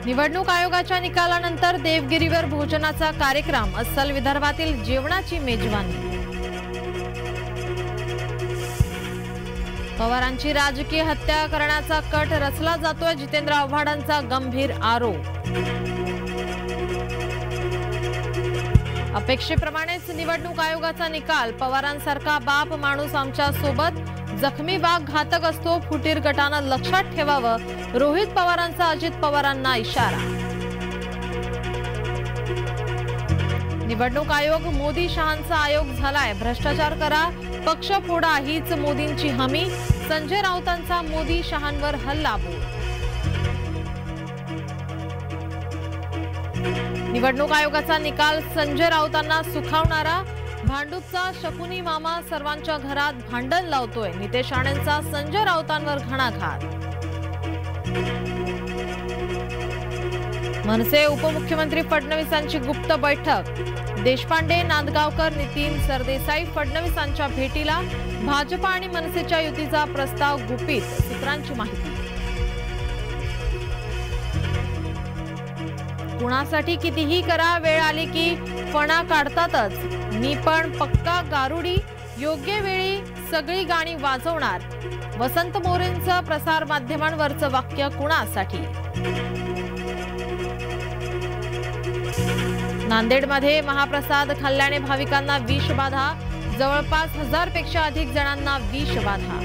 निवडणूक आयोगाच्या निकालानंतर देवगिरीवर भोजनाचा कार्यक्रम, अस्सल विदर्भातील जेवणाची मेजवानी। पवारांची राजकीय हत्या करण्याचा कट रचला जातोय, जितेंद्र आव्हाडांचा गंभीर आरोप। अपेक्षेप्रमाणेच निवडणूक आयोगाचा निकाल, पवारांसारखा बाप माणूस आमच्या सोबत, जखमी वाघ घातक असतो, फुटीर गटानं लक्षात ठेवावं, रोहित पवारांचा अजित पवारांना इशारा। निवडणूक आयोग मोदी शहांचा आयोग झालाय, भ्रष्टाचार करा, पक्ष फोडा हीच मोदींची हमी, संजय राऊतांचा मोदी शहांवर हल्लाबोल। निवडणूक आयोगाचा निकाल संजय राऊतांना सुखावणारा, भांडूपचा शकुनी मामा सर्वांच्या घरात भांडण लावतोय, नितेश राणेंचा संजय राऊतांवर घणाघात। मनसे उपमुख्यमंत्री फडणवीसांची गुप्त बैठक, देशपांडे, नांदगावकर, नितीन सरदेसाई फडणवीसांच्या भेटीला, भाजपा आणि मनसेच्या युतीचा प्रस्ताव गुपित, सूत्रांची माहिती। कुणासाठी कितीही करा, वेळ आली की फणा काढतातच, मी पण पक्का गारुडी, योग्य वेळी सगळी गाणी वाजवणार, वसंत मोरेंचं प्रसार माध्यमांवरचं वाक्य कुणासाठी। नांदेडमध्ये महाप्रसाद खाल्ल्याने भाविकांना विषबाधा, जवळपास 1000 पेक्षा अधिक जणांना विषबाधा।